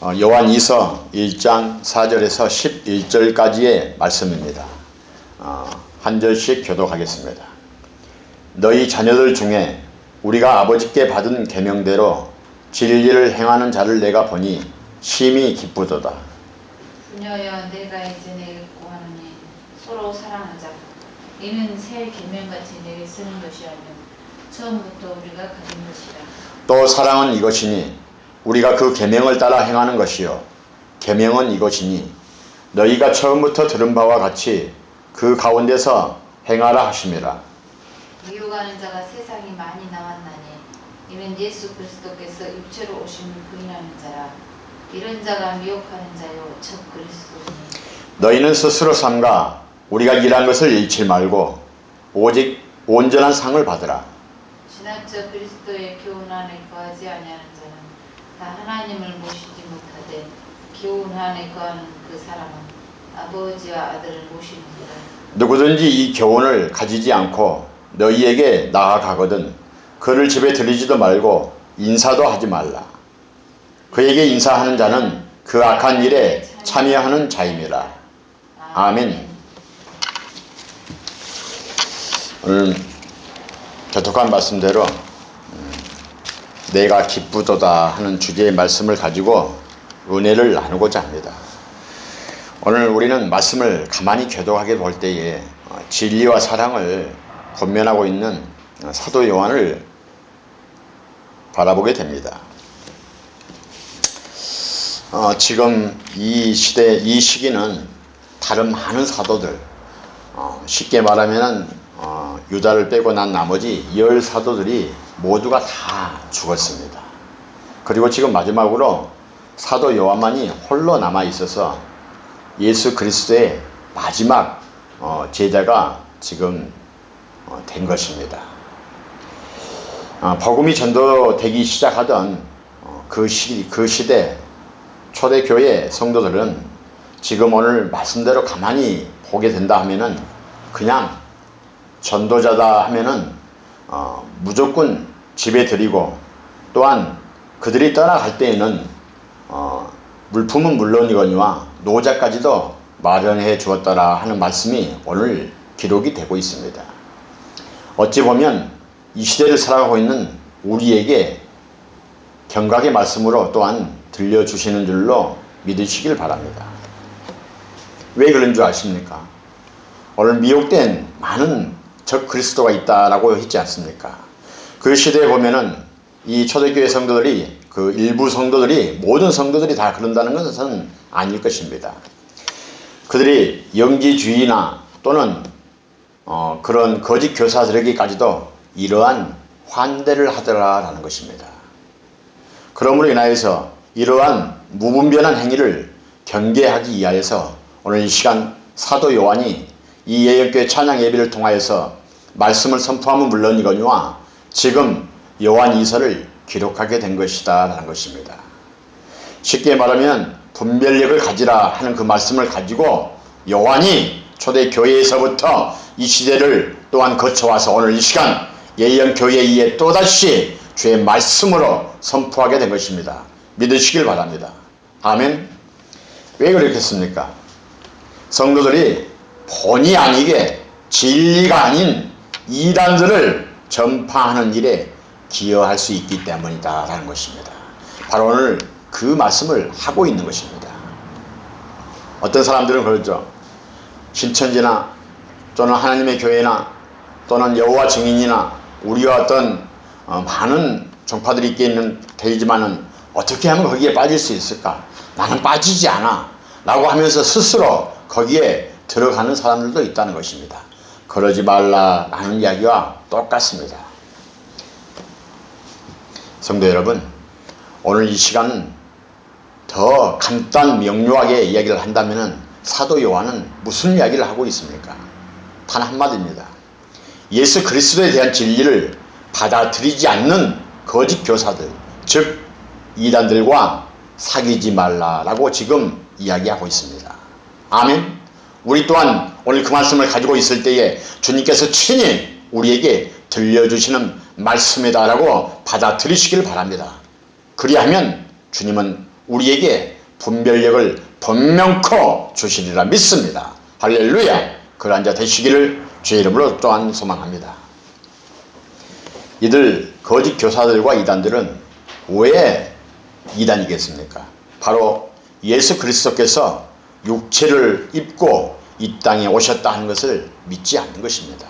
요한이서 1장 4절에서 11절까지의 말씀입니다. 한 절씩 교독하겠습니다. 너희 자녀들 중에 우리가 아버지께 받은 계명대로 진리를 행하는 자를 내가 보니 심히 기쁘도다. 그녀여 내가 이전에 고하노니 서로 사랑하자. 이는 새 계명같이 내게 쓰는 것이 아니요 처음부터 우리가 가진 것이라. 또 사랑은 이것이니 우리가 그 계명을 따라 행하는 것이요 계명은 이것이니 너희가 처음부터 들은 바와 같이 그 가운데서 행하라 하심이라. 미혹하는 자가 세상에 많이 나왔나니 이는 예수 그리스도께서 육체로 오심을 부인하는 자라. 이런 자가 미혹하는 자요 첫 그리스도니. 너희는 스스로 삼가 우리가 일한 것을 잃지 말고 오직 온전한 상을 받으라. 지나쳐 그리스도의 교훈 안에 거하지 아니하는 자는 다 하나님을 모시지 못하되 교훈 안에 거하는 그 사람은 아버지와 아들을 모시는구나. 누구든지 이 교훈을 가지지 않고 너희에게 나아가거든 그를 집에 들이지도 말고 인사도 하지 말라. 그에게 인사하는 자는 그 악한 일에 참여하는 자임이라. 아멘. 오늘 교독한 말씀대로 내가 기쁘도다 하는 주제의 말씀을 가지고 은혜를 나누고자 합니다. 오늘 우리는 말씀을 가만히 교독하게 볼 때에 진리와 사랑을 권면하고 있는 사도 요한을 바라보게 됩니다. 지금 이 시대, 이 시기는 다른 많은 사도들, 쉽게 말하면 유다를 빼고 난 나머지 10 사도들이 모두가 다 죽었습니다. 그리고 지금 마지막으로 사도 요한만이 홀로 남아 있어서 예수 그리스도의 마지막 제자가 지금 된 것입니다. 복음이 전도되기 시작하던 그 시대 초대교회 성도들은 지금 오늘 말씀대로 가만히 보게 된다 하면은 그냥 전도자다 하면은 무조건 집에 들이고 또한 그들이 떠나갈 때에는 물품은 물론이거니와 노자까지도 마련해 주었더라 하는 말씀이 오늘 기록이 되고 있습니다. 어찌 보면 이 시대를 살아가고 있는 우리에게 경각의 말씀으로 또한 들려주시는 줄로 믿으시길 바랍니다. 왜 그런 줄 아십니까? 오늘 미혹된 많은 적 그리스도가 있다라고 했지 않습니까? 그 시대에 보면은 이 초대교회 성도들이 그 일부 성도들이 모든 성도들이 다 그런다는 것은 아닐 것입니다. 그들이 영지주의나 또는 그런 거짓 교사들에게까지도 이러한 환대를 하더라라는 것입니다. 그러므로 인하여서 이러한 무분별한 행위를 경계하기 위하여서 오늘 이 시간 사도 요한이 이 예언교회 찬양 예배를 통하여서 말씀을 선포함은 물론이거니와 지금 요한 이서를 기록하게 된 것이다 라는 것입니다. 쉽게 말하면 분별력을 가지라 하는 그 말씀을 가지고 요한이 초대교회에서부터 이 시대를 또한 거쳐와서 오늘 이 시간 예언교회에 또다시 주의 말씀으로 선포하게 된 것입니다. 믿으시길 바랍니다. 아멘. 왜 그렇겠습니까? 성도들이 본의 아니게 진리가 아닌 이단들을 전파하는 일에 기여할 수 있기 때문이다 라는 것입니다. 바로 오늘 그 말씀을 하고 있는 것입니다. 어떤 사람들은 그러죠. 신천지나 또는 하나님의 교회나 또는 여호와 증인이나 우리와 어떤 많은 종파들이 있기는 되지만은 어떻게 하면 거기에 빠질 수 있을까? 나는 빠지지 않아 라고 하면서 스스로 거기에 들어가는 사람들도 있다는 것입니다. 그러지 말라라는 이야기와 똑같습니다. 성도 여러분, 오늘 이 시간은 더 간단 명료하게 이야기를 한다면 사도 요한은 무슨 이야기를 하고 있습니까? 단 한마디입니다. 예수 그리스도에 대한 진리를 받아들이지 않는 거짓 교사들, 즉 이단들과 사귀지 말라라고 지금 이야기하고 있습니다. 아멘. 우리 또한 오늘 그 말씀을 가지고 있을 때에 주님께서 친히 우리에게 들려주시는 말씀이다라고 받아들이시길 바랍니다. 그리하면 주님은 우리에게 분별력을 분명코 주시리라 믿습니다. 할렐루야. 그러한 자 되시기를 주의 이름으로 또한 소망합니다. 이들 거짓 교사들과 이단들은 왜 이단이겠습니까? 바로 예수 그리스도께서 육체를 입고 이 땅에 오셨다 하는 것을 믿지 않는 것입니다.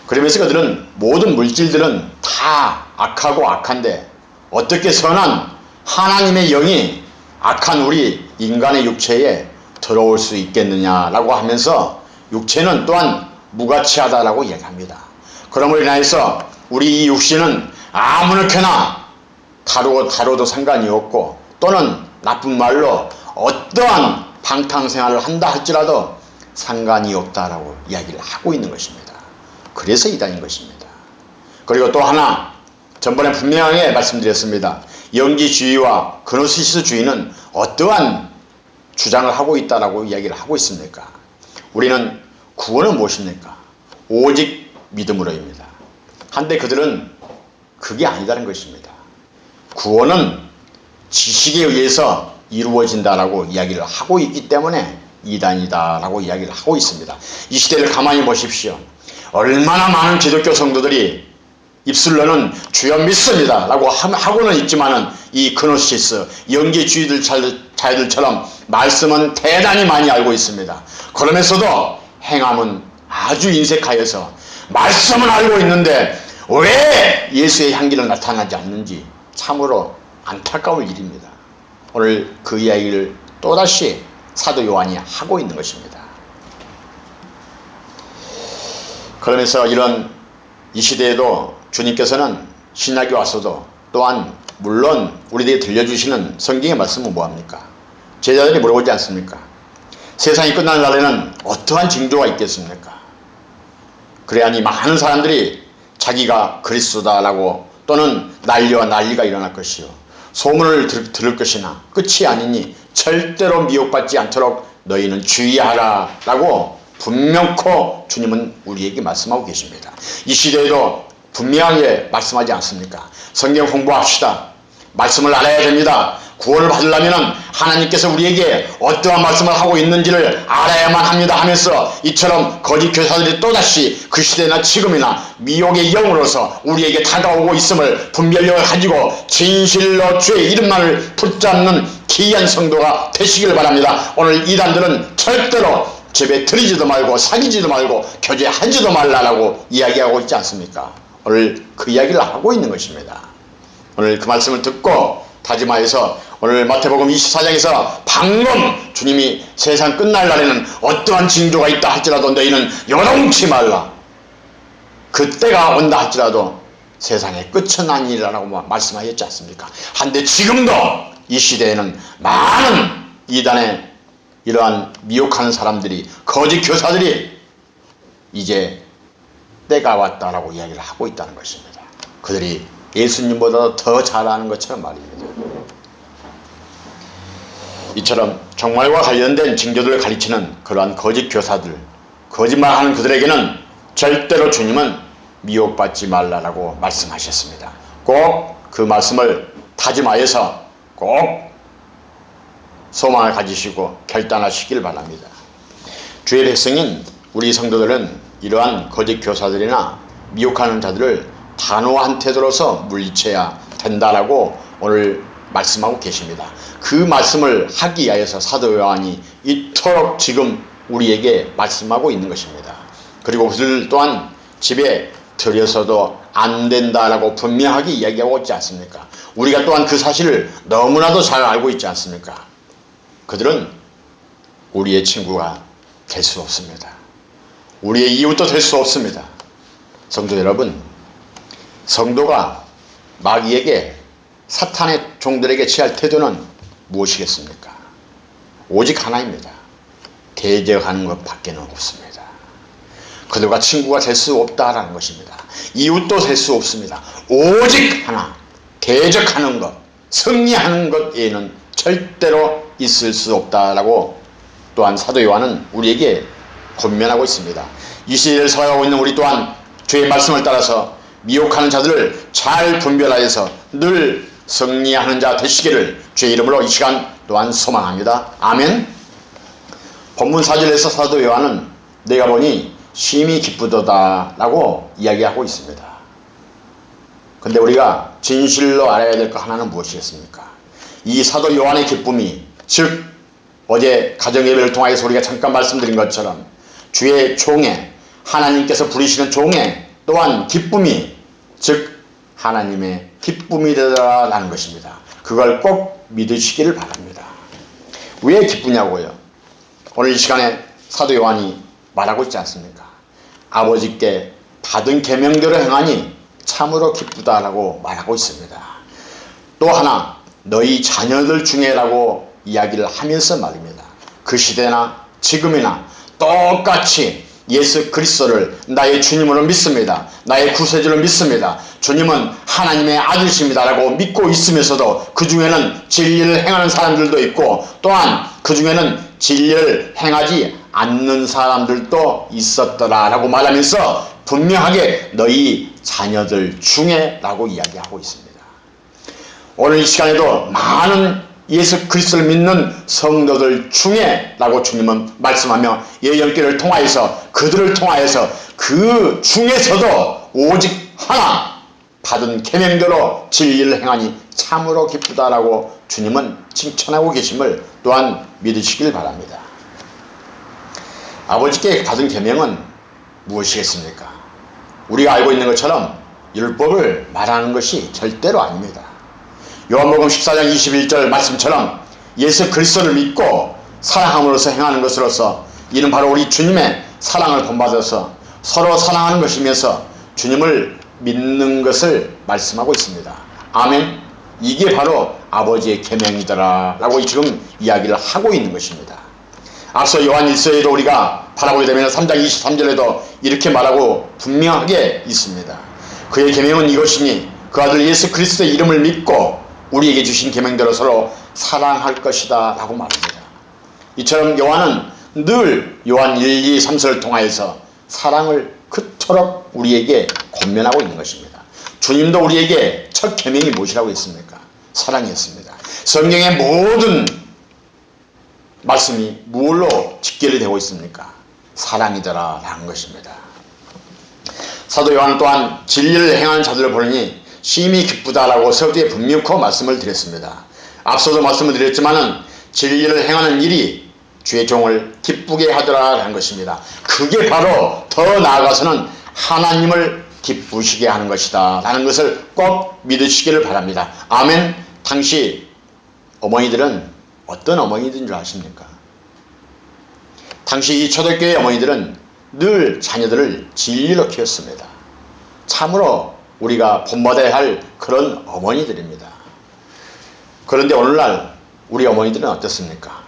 그러면서 그들은 모든 물질들은 다 악하고 악한데 어떻게 선한 하나님의 영이 악한 우리 인간의 육체에 들어올 수 있겠느냐라고 하면서 육체는 또한 무가치하다라고 얘기합니다. 그러므로 인하여서 우리 이 육신은 아무렇게나 다뤄도 상관이 없고 또는 나쁜 말로 어떠한 방탕생활을 한다 할지라도 상관이 없다라고 이야기를 하고 있는 것입니다. 그래서 이단인 것입니다. 그리고 또 하나 전번에 분명하게 말씀드렸습니다. 영지주의와 그노시스주의는 어떠한 주장을 하고 있다라고 이야기를 하고 있습니까? 우리는 구원은 무엇입니까? 오직 믿음으로입니다. 한데 그들은 그게 아니다는 것입니다. 구원은 지식에 의해서 이루어진다라고 이야기를 하고 있기 때문에 이단이다라고 이야기를 하고 있습니다. 이 시대를 가만히 보십시오. 얼마나 많은 기독교 성도들이 입술로는 주여 믿습니다 라고 하고는 있지만은 이 그노시스 영계주의들 자들처럼 말씀은 대단히 많이 알고 있습니다. 그러면서도 행함은 아주 인색하여서 말씀은 알고 있는데 왜 예수의 향기는 나타나지 않는지 참으로 안타까울 일입니다. 오늘 그 이야기를 또다시 사도 요한이 하고 있는 것입니다. 그러면서 이런 이 시대에도 주님께서는 신약에 와서도 또한 물론 우리들에게 들려주시는 성경의 말씀은 뭐합니까? 제자들이 물어보지 않습니까? 세상이 끝날 날에는 어떠한 징조가 있겠습니까? 그래야니 많은 사람들이 자기가 그리스도다라고 또는 난리가 일어날 것이요 소문을 들을 것이나 끝이 아니니 절대로 미혹받지 않도록 너희는 주의하라 라고 분명코 주님은 우리에게 말씀하고 계십니다. 이 시대에도 분명하게 말씀하지 않습니까? 성경 공부합시다. 말씀을 알아야 됩니다. 구원을 받으려면 하나님께서 우리에게 어떠한 말씀을 하고 있는지를 알아야만 합니다 하면서 이처럼 거짓 교사들이 또다시 그 시대나 지금이나 미혹의 영으로서 우리에게 다가오고 있음을 분별력을 가지고 진실로 주의 이름만을 붙잡는 귀한 성도가 되시길 바랍니다. 오늘 이단들은 절대로 집에 들이지도 말고 사귀지도 말고 교제하지도 말라라고 이야기하고 있지 않습니까? 오늘 그 이야기를 하고 있는 것입니다. 오늘 그 말씀을 듣고 다짐하여서 오늘 마태복음 24장에서 방금 주님이 세상 끝날 날에는 어떠한 징조가 있다 할지라도 너희는 요동치 말라. 그때가 온다 할지라도 세상의 끝은 아니라고 말씀하셨지 않습니까? 한데 지금도 이 시대에는 많은 이단의 이러한 미혹하는 사람들이 거짓 교사들이 이제 때가 왔다라고 이야기를 하고 있다는 것입니다. 그들이 예수님보다 더 잘 아는 것처럼 말입니다. 이처럼 정말과 관련된 징조들을 가르치는 그러한 거짓 교사들, 거짓말하는 그들에게는 절대로 주님은 미혹받지 말라라고 말씀하셨습니다. 꼭 그 말씀을 다짐하여서 꼭 소망을 가지시고 결단하시길 바랍니다. 주의 백성인 우리 성도들은 이러한 거짓 교사들이나 미혹하는 자들을 단호한 태도로서 물리쳐야 된다라고 오늘 말씀하고 계십니다. 그 말씀을 하기 위하여서 사도 요한이 이토록 지금 우리에게 말씀하고 있는 것입니다. 그리고 그들 또한 집에 들여서도 안 된다라고 분명하게 이야기하고 있지 않습니까? 우리가 또한 그 사실을 너무나도 잘 알고 있지 않습니까? 그들은 우리의 친구가 될 수 없습니다. 우리의 이웃도 될 수 없습니다. 성도 여러분, 성도가 마귀에게 사탄의 종들에게 취할 태도는 무엇이겠습니까? 오직 하나입니다. 대적하는 것밖에는 없습니다. 그들과 친구가 될 수 없다라는 것입니다. 이웃도 될 수 없습니다. 오직 하나, 대적하는 것, 승리하는 것 외에는 절대로 있을 수 없다라고 또한 사도 요한은 우리에게 권면하고 있습니다. 이 시대를 살아가고 있는 우리 또한 주의 말씀을 따라서 미혹하는 자들을 잘 분별하여서 늘 승리하는 자 되시기를 주의 이름으로 이 시간 또한 소망합니다. 아멘. 본문 4절에서 사도 요한은 내가 보니 심히 기쁘도다 라고 이야기하고 있습니다. 근데 우리가 진실로 알아야 될 거 하나는 무엇이겠습니까? 이 사도 요한의 기쁨이, 즉 어제 가정예배를 통하여서 우리가 잠깐 말씀드린 것처럼 주의 종의, 하나님께서 부르시는 종의 또한 기쁨이, 즉 하나님의 기쁨이 되더라라는 것입니다. 그걸 꼭 믿으시기를 바랍니다. 왜 기쁘냐고요? 오늘 이 시간에 사도 요한이 말하고 있지 않습니까? 아버지께 받은 계명대로 행하니 참으로 기쁘다라고 말하고 있습니다. 또 하나, 너희 자녀들 중에라고 이야기를 하면서 말입니다. 그 시대나 지금이나 똑같이 예수 그리스도를 나의 주님으로 믿습니다. 나의 구세주로 믿습니다. 주님은 하나님의 아들이십니다 라고 믿고 있으면서도 그 중에는 진리를 행하는 사람들도 있고, 또한 그 중에는 진리를 행하지 않는 사람들도 있었더라 라고 말하면서 분명하게 너희 자녀들 중에 라고 이야기하고 있습니다. 오늘 이 시간에도 많은 예수 그리스도를 믿는 성도들 중에 라고 주님은 말씀하며 예언기를 통하여서, 그들을 통하여서 그 중에서도 오직 하나 받은 계명대로 진리를 행하니 참으로 기쁘다라고 주님은 칭찬하고 계심을 또한 믿으시길 바랍니다. 아버지께 받은 계명은 무엇이겠습니까? 우리가 알고 있는 것처럼 율법을 말하는 것이 절대로 아닙니다. 요한복음 14장 21절 말씀처럼 예수 그리스도를 믿고 사랑함으로써 행하는 것으로서, 이는 바로 우리 주님의 사랑을 본받아서 서로 사랑하는 것이면서 주님을 믿는 것을 말씀하고 있습니다. 아멘. 이게 바로 아버지의 계명이더라 라고 지금 이야기를 하고 있는 것입니다. 앞서 요한 1서에도 우리가 바라보게 되면 3장 23절에도 이렇게 말하고 분명하게 있습니다. 그의 계명은 이것이니 그 아들 예수 그리스도의 이름을 믿고 우리에게 주신 계명대로 서로 사랑할 것이다 라고 말합니다. 이처럼 요한은 늘 요한 1, 2, 3서를 통하여서 사랑을 그토록 우리에게 권면하고 있는 것입니다. 주님도 우리에게 첫 계명이 무엇이라고 했습니까? 사랑이었습니다. 성경의 모든 말씀이 무엇로 직결이 되고 있습니까? 사랑이더라 라는 것입니다. 사도 요한 또한 진리를 행하는 자들을 보니 심히 기쁘다라고 서두에 분명코 말씀을 드렸습니다. 앞서도 말씀을 드렸지만은 진리를 행하는 일이 주의 종을 기쁘게 하더라라는 것입니다. 그게 바로 더 나아가서는 하나님을 기쁘시게 하는 것이다 라는 것을 꼭 믿으시기를 바랍니다. 아멘. 당시 어머니들은 어떤 어머니들인 줄 아십니까? 당시 이 초대교회 어머니들은 늘 자녀들을 진리로 키웠습니다. 참으로 우리가 본받아야 할 그런 어머니들입니다. 그런데 오늘날 우리 어머니들은 어떻습니까?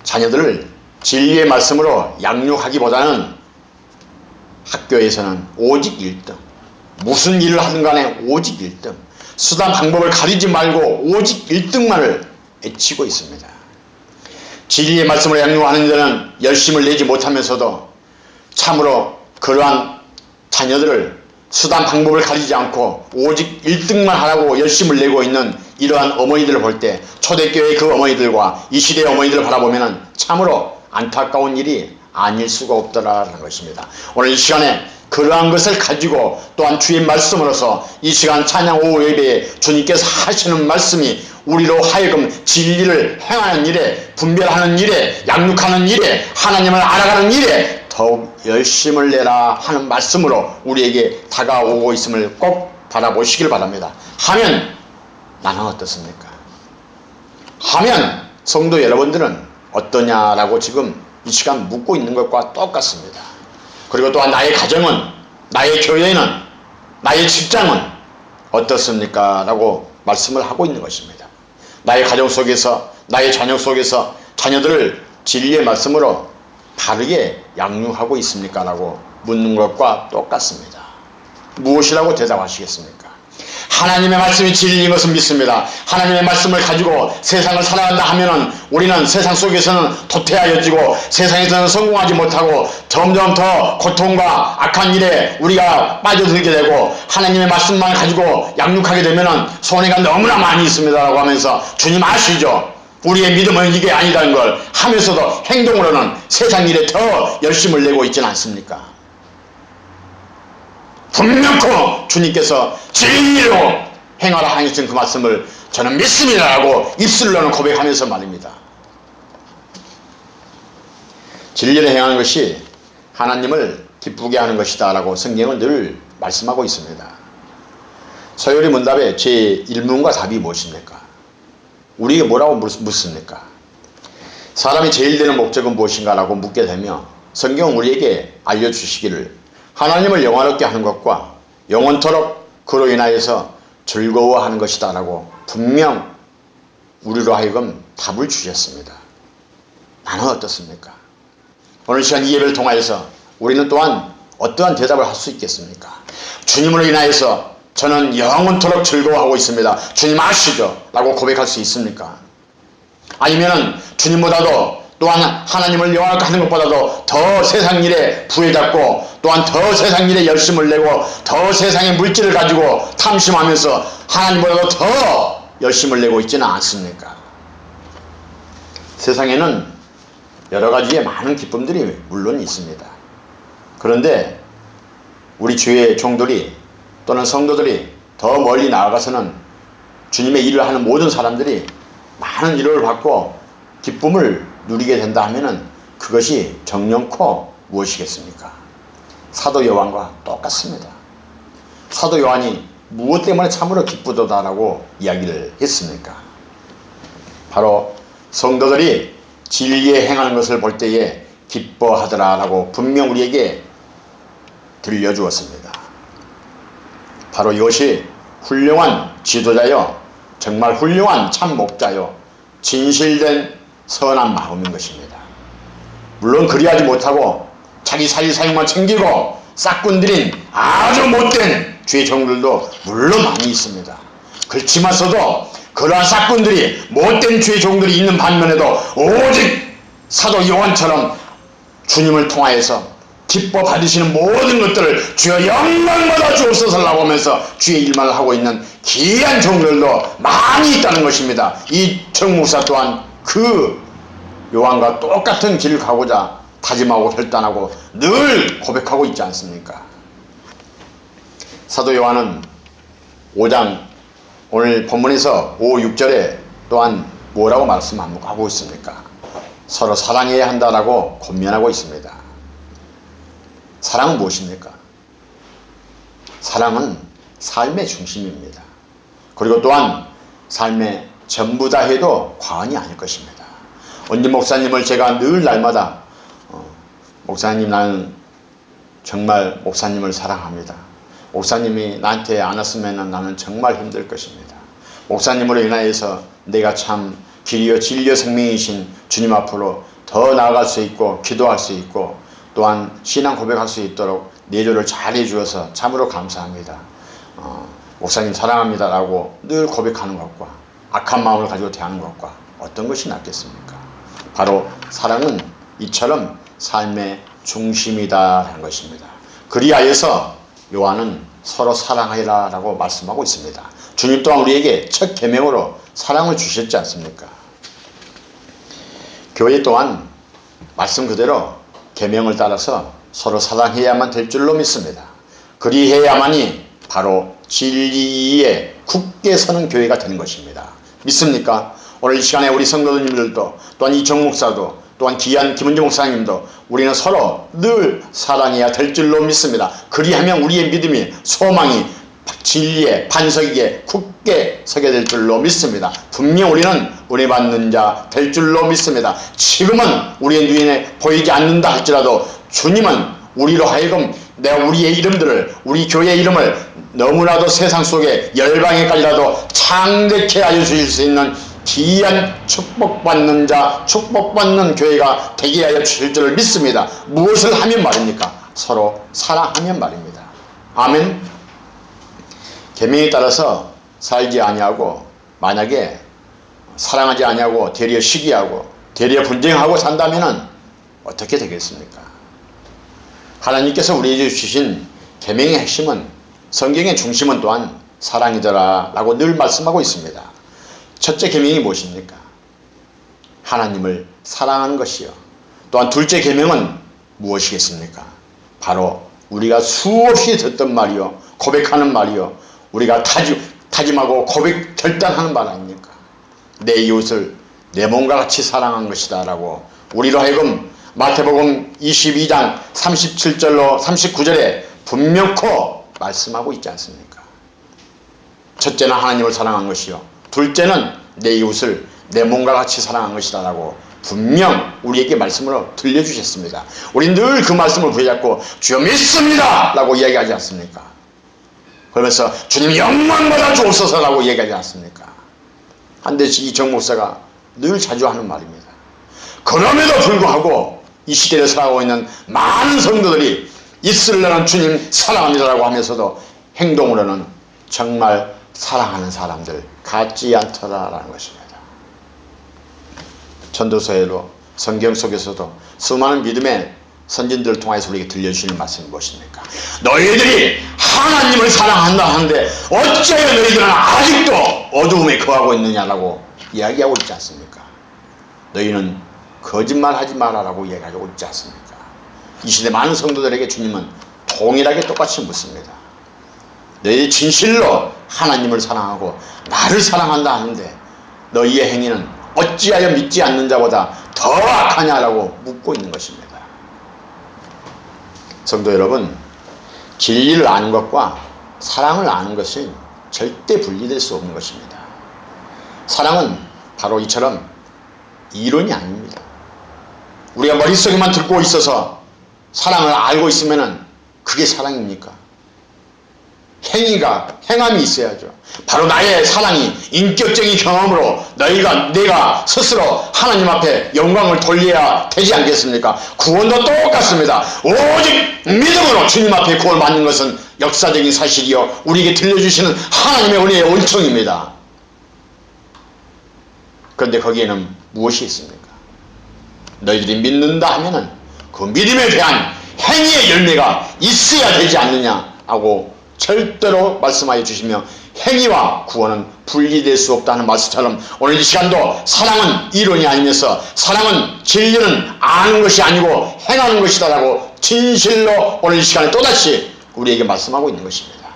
자녀들을 진리의 말씀으로 양육하기보다는 학교에서는 오직 1등, 무슨 일을 하든 간에 오직 1등, 수단 방법을 가리지 말고 오직 1등만을 애치고 있습니다. 진리의 말씀을 양육하는 데는 열심을 내지 못하면서도 참으로 그러한 자녀들을 수단 방법을 가리지 않고 오직 1등만 하라고 열심을 내고 있는 이러한 어머니들을 볼 때 초대교회의 그 어머니들과 이 시대의 어머니들을 바라보면 참으로 안타까운 일이 아닐 수가 없더라라는 것입니다. 오늘 이 시간에 그러한 것을 가지고 또한 주의 말씀으로서 이 시간 찬양 오후 예배에 주님께서 하시는 말씀이 우리로 하여금 진리를 행하는 일에, 분별하는 일에, 양육하는 일에, 하나님을 알아가는 일에 더욱 열심을 내라 하는 말씀으로 우리에게 다가오고 있음을 꼭 바라보시길 바랍니다. 하면 나는 어떻습니까? 하면 성도 여러분들은 어떠냐라고 지금 이 시간 묻고 있는 것과 똑같습니다. 그리고 또한 나의 가정은, 나의 교회는, 나의 직장은 어떻습니까? 라고 말씀을 하고 있는 것입니다. 나의 가정 속에서, 나의 자녀 속에서 자녀들을 진리의 말씀으로 바르게 양육하고 있습니까? 라고 묻는 것과 똑같습니다. 무엇이라고 대답하시겠습니까? 하나님의 말씀이 진리인 것을 믿습니다. 하나님의 말씀을 가지고 세상을 살아간다 하면은 우리는 세상 속에서는 도태하여지고 세상에서는 성공하지 못하고 점점 더 고통과 악한 일에 우리가 빠져들게 되고 하나님의 말씀만 가지고 양육하게 되면은 손해가 너무나 많이 있습니다라고 하면서 주님 아시죠? 우리의 믿음은 이게 아니라는 걸 하면서도 행동으로는 세상 일에 더 열심을 내고 있지는 않습니까? 분명코 주님께서 진리로 행하라 하신 그 말씀을 저는 믿습니다라고 입술로는 고백하면서 말입니다. 진리를 행하는 것이 하나님을 기쁘게 하는 것이다 라고 성경은 늘 말씀하고 있습니다. 서열이 문답의 제1문과 답이 무엇입니까? 우리에게 뭐라고 묻습니까? 사람이 제일 되는 목적은 무엇인가 라고 묻게 되며 성경은 우리에게 알려주시기를 하나님을 영화롭게 하는 것과 영원토록 그로 인하여서 즐거워하는 것이다 라고 분명 우리로 하여금 답을 주셨습니다. 나는 어떻습니까? 오늘 시간 이 예배를 통하여서 우리는 또한 어떠한 대답을 할 수 있겠습니까? 주님으로 인하여서 저는 영원토록 즐거워하고 있습니다. 주님 아시죠? 라고 고백할 수 있습니까? 아니면은 주님보다도 또한 하나님을 영화롭게 하는 것보다도 더 세상 일에 부여잡고 또한 더 세상 일에 열심을 내고 더 세상의 물질을 가지고 탐심하면서 하나님보다도 더 열심을 내고 있지는 않습니까? 세상에는 여러 가지의 많은 기쁨들이 물론 있습니다. 그런데 우리 주의 종들이 또는 성도들이 더 멀리 나아가서는 주님의 일을 하는 모든 사람들이 많은 위로를 받고 기쁨을 누리게 된다 하면은 그것이 정령코 무엇이겠습니까? 사도 요한과 똑같습니다. 사도 요한이 무엇 때문에 참으로 기쁘도다라고 이야기를 했습니까? 바로 성도들이 진리에 행하는 것을 볼 때에 기뻐하더라라고 분명 우리에게 들려주었습니다. 바로 이것이 훌륭한 지도자요, 정말 훌륭한 참 목자요, 진실된 선한 마음인 것입니다. 물론 그리하지 못하고 자기 사리사욕만 챙기고 싹군들인 아주 못된 주의 종들도 물론 많이 있습니다. 그렇지만서도 그러한 싹군들이 못된 주의 종들이 있는 반면에도 오직 사도 요한처럼 주님을 통하여서 기뻐 받으시는 모든 것들을 주여 영광받아 주옵소서라고 하면서 주의 일만 하고 있는 귀한 종들도 많이 있다는 것입니다. 이 정목사 또한 그 요한과 똑같은 길을 가고자 다짐하고 결단하고 늘 고백하고 있지 않습니까? 사도 요한은 5장 오늘 본문에서 5, 6절에 또한 뭐라고 말씀하고 있습니까? 서로 사랑해야 한다라고 권면하고 있습니다. 사랑은 무엇입니까? 사랑은 삶의 중심입니다. 그리고 또한 삶의 전부다 해도 과언이 아닐 것입니다. 언니 목사님을 제가 늘 날마다 목사님 나는 정말 목사님을 사랑합니다. 목사님이 나한테 안 왔으면 나는 정말 힘들 것입니다. 목사님으로 인하여서 내가 참 길이요 진리요 생명이신 주님 앞으로 더 나아갈 수 있고 기도할 수 있고 또한 신앙 고백할 수 있도록 내조를 잘 해주어서 참으로 감사합니다. 목사님 사랑합니다 라고 늘 고백하는 것과 악한 마음을 가지고 대하는 것과 어떤 것이 낫겠습니까? 바로 사랑은 이처럼 삶의 중심이다 하는 것입니다. 그리하여서 요한은 서로 사랑하라 라고 말씀하고 있습니다. 주님 또한 우리에게 첫 계명으로 사랑을 주셨지 않습니까? 교회 또한 말씀 그대로 계명을 따라서 서로 사랑해야만 될 줄로 믿습니다. 그리해야만이 바로 진리에 굳게 서는 교회가 되는 것입니다. 믿습니까? 오늘 이 시간에 우리 성도님들도 또한 이정 목사도 또한 귀한 김은주 목사님도 우리는 서로 늘 사랑해야 될 줄로 믿습니다. 그리하면 우리의 믿음이 소망이 진리의 반석 위에 굳게 서게 될 줄로 믿습니다. 분명 우리는 은혜 받는 자 될 줄로 믿습니다. 지금은 우리의 눈에 보이지 않는다 할지라도 주님은 우리로 하여금 내가 우리의 이름들을 우리 교회의 이름을 너무나도 세상 속에 열방에까지라도 창대케 하여 주실 수 있는 귀한 축복받는 자, 축복받는 교회가 되게 하여 주실 줄을 믿습니다. 무엇을 하면 말입니까? 서로 사랑하면 말입니다. 아멘. 계명에 따라서 살지 아니하고 만약에 사랑하지 아니하고 되려 시기하고 되려 분쟁하고 산다면은 어떻게 되겠습니까? 하나님께서 우리에게 주신 계명의 핵심은, 성경의 중심은 또한 사랑이더라 라고 늘 말씀하고 있습니다. 첫째 계명이 무엇입니까? 하나님을 사랑하는 것이요. 또한 둘째 계명은 무엇이겠습니까? 바로 우리가 수없이 듣던 말이요, 고백하는 말이요, 우리가 다짐하고 고백 결단하는 말 아닙니까? 내 이웃을 내 몸과 같이 사랑한 것이다 라고 우리로 하여금 마태복음 22장 37절로 39절에 분명코 말씀하고 있지 않습니까? 첫째는 하나님을 사랑한 것이요, 둘째는 내 이웃을 내 몸과 같이 사랑한 것이다 라고 분명 우리에게 말씀으로 들려주셨습니다. 우린 늘 그 말씀을 부여잡고 주여 믿습니다 라고 이야기하지 않습니까? 그러면서 주님 영광 받아 주옵소서 라고 이야기하지 않습니까? 한대식 이정 목사가 늘 자주 하는 말입니다. 그럼에도 불구하고 이 시대를 살아가고 있는 많은 성도들이 있으려는 주님 사랑합니다 라고 하면서도 행동으로는 정말 사랑하는 사람들 같지 않더라라는 것입니다. 전도서에도 성경 속에서도 수많은 믿음의 선진들을 통해서 우리에게 들려주시는 말씀이 무엇입니까? 너희들이 하나님을 사랑한다 하는데 어찌하여 너희들은 아직도 어두움에 거하고 있느냐라고 이야기하고 있지 않습니까? 너희는 거짓말하지 마라라고 이야기하고 있지 않습니까? 이 시대 많은 성도들에게 주님은 동일하게 똑같이 묻습니다. 너희들이 진실로 하나님을 사랑하고 나를 사랑한다 하는데 너희의 행위는 어찌하여 믿지 않는 자보다 더 악하냐라고 묻고 있는 것입니다. 성도 여러분, 진리를 아는 것과 사랑을 아는 것이 절대 분리될 수 없는 것입니다. 사랑은 바로 이처럼 이론이 아닙니다. 우리가 머릿속에만 듣고 있어서 사랑을 알고 있으면 그게 사랑입니까? 행함이 있어야죠. 바로 나의 사랑이 인격적인 경험으로 내가 스스로 하나님 앞에 영광을 돌려야 되지 않겠습니까? 구원도 똑같습니다. 오직 믿음으로 주님 앞에 구원을 받는 것은 역사적인 사실이요, 우리에게 들려주시는 하나님의 은혜의 은총입니다. 그런데 거기에는 무엇이 있습니까? 너희들이 믿는다 하면은 그 믿음에 대한 행위의 열매가 있어야 되지 않느냐 하고 절대로 말씀하여 주시며, 행위와 구원은 분리될 수 없다는 말씀처럼 오늘 이 시간도 사랑은 이론이 아니면서 사랑은 진리는 아는 것이 아니고 행하는 것이다 라고 진실로 오늘 이 시간에 또다시 우리에게 말씀하고 있는 것입니다.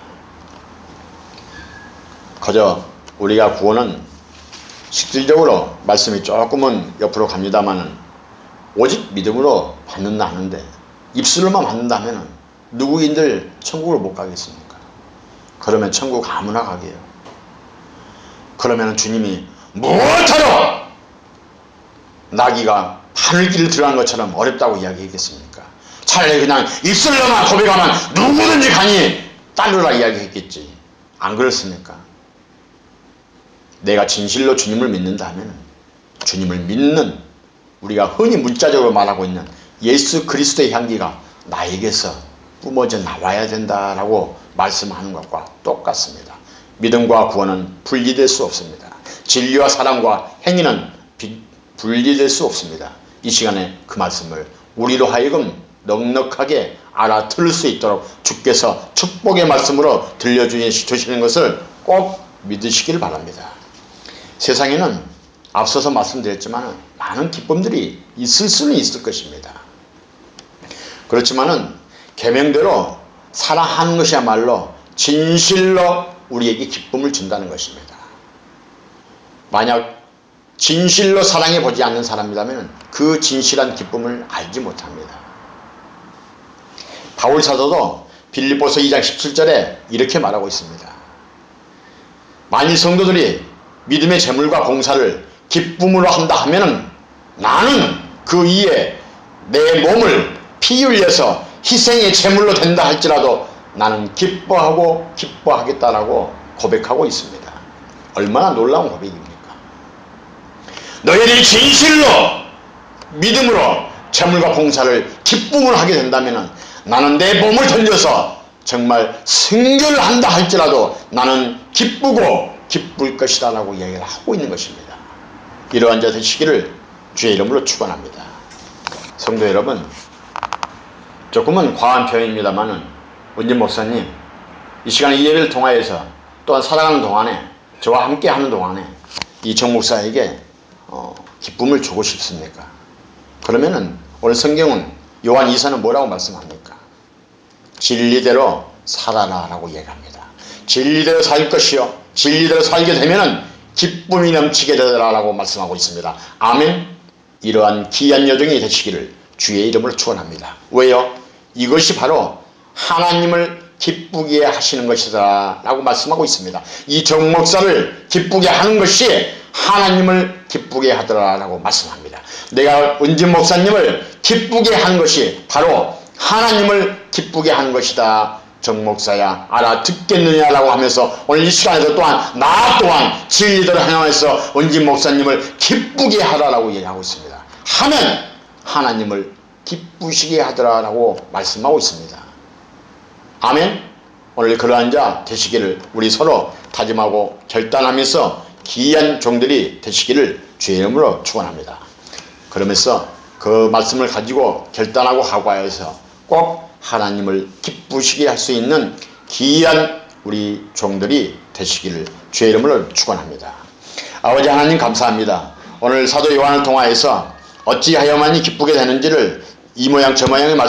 그저 우리가 구원은 실질적으로 말씀이 조금은 옆으로 갑니다마는 오직 믿음으로 받는다 하는데 입술로만 받는다 하면 누구인들 천국을 못 가겠습니까? 그러면 천국 아무나 가게요. 그러면 주님이 무엇하러 나귀가 바늘길을 들어간 것처럼 어렵다고 이야기했겠습니까? 차라리 그냥 입술로만 고백하면 누구든지 가니 따르라 이야기했겠지. 안 그렇습니까? 내가 진실로 주님을 믿는다 하면 주님을 믿는, 우리가 흔히 문자적으로 말하고 있는 예수 그리스도의 향기가 나에게서 뿜어져 나와야 된다라고 말씀하는 것과 똑같습니다. 믿음과 구원은 분리될 수 없습니다. 진리와 사랑과 행위는 분리될 수 없습니다. 이 시간에 그 말씀을 우리로 하여금 넉넉하게 알아들을 수 있도록 주께서 축복의 말씀으로 들려주시는 것을 꼭 믿으시길 바랍니다. 세상에는 앞서서 말씀드렸지만 많은 기쁨들이 있을 수는 있을 것입니다. 그렇지만은 계명대로 사랑하는 것이야말로 진실로 우리에게 기쁨을 준다는 것입니다. 만약 진실로 사랑해 보지 않는 사람이라면 그 진실한 기쁨을 알지 못합니다. 바울 사도도 빌립보서 2장 17절에 이렇게 말하고 있습니다. 만일 성도들이 믿음의 제물과 봉사를 기쁨으로 한다 하면은 나는 그 이에 내 몸을 피 흘려서 희생의 제물로 된다 할지라도 나는 기뻐하겠다라고 고백하고 있습니다. 얼마나 놀라운 고백입니까? 너희들이 진실로 믿음으로 제물과 봉사를 기쁨으로 하게 된다면 나는 내 몸을 던져서 정말 승결을 한다 할지라도 나는 기쁘고 기쁠 것이다 라고 얘기를 하고 있는 것입니다. 이러한 자 되시기를 주의 이름으로 축원합니다. 성도 여러분, 조금은 과한 표현입니다만은 원진 목사님 이 시간에 이 예배를 통하여서 또한 살아가는 동안에 저와 함께 하는 동안에 이 정 목사에게 기쁨을 주고 싶습니까? 그러면은 오늘 성경은 요한 2서는 뭐라고 말씀합니까? 진리대로 살아라 라고 얘기합니다. 진리대로 살 것이요 진리대로 살게 되면은 기쁨이 넘치게 되더라 라고 말씀하고 있습니다. 아멘. 이러한 귀한 여정이 되시기를 주의 이름으로 축원합니다. 왜요? 이것이 바로 하나님을 기쁘게 하시는 것이다 라고 말씀하고 있습니다. 이 정 목사를 기쁘게 하는 것이 하나님을 기쁘게 하더라 라고 말씀합니다. 내가 은진 목사님을 기쁘게 하는 것이 바로 하나님을 기쁘게 하는 것이다. 정 목사야 알아듣겠느냐 라고 하면서 오늘 이 시간에서 또한 나 또한 진리대로 행하면서 은진 목사님을 기쁘게 하라라고 얘기하고 있습니다. 하면 하나님을 기쁘시게 하더라 라고 말씀하고 있습니다. 아멘. 오늘 그러한 자 되시기를 우리 서로 다짐하고 결단하면서 귀한 종들이 되시기를 주의 이름으로 축원합니다. 그러면서 그 말씀을 가지고 결단하고 하고하여서 꼭 하나님을 기쁘시게 할 수 있는 귀한 우리 종들이 되시기를 주의 이름으로 축원합니다. 아버지 하나님 감사합니다. 오늘 사도 요한을 통하여서 어찌하여만이 기쁘게 되는지를 이 모양 저 모양의 말씀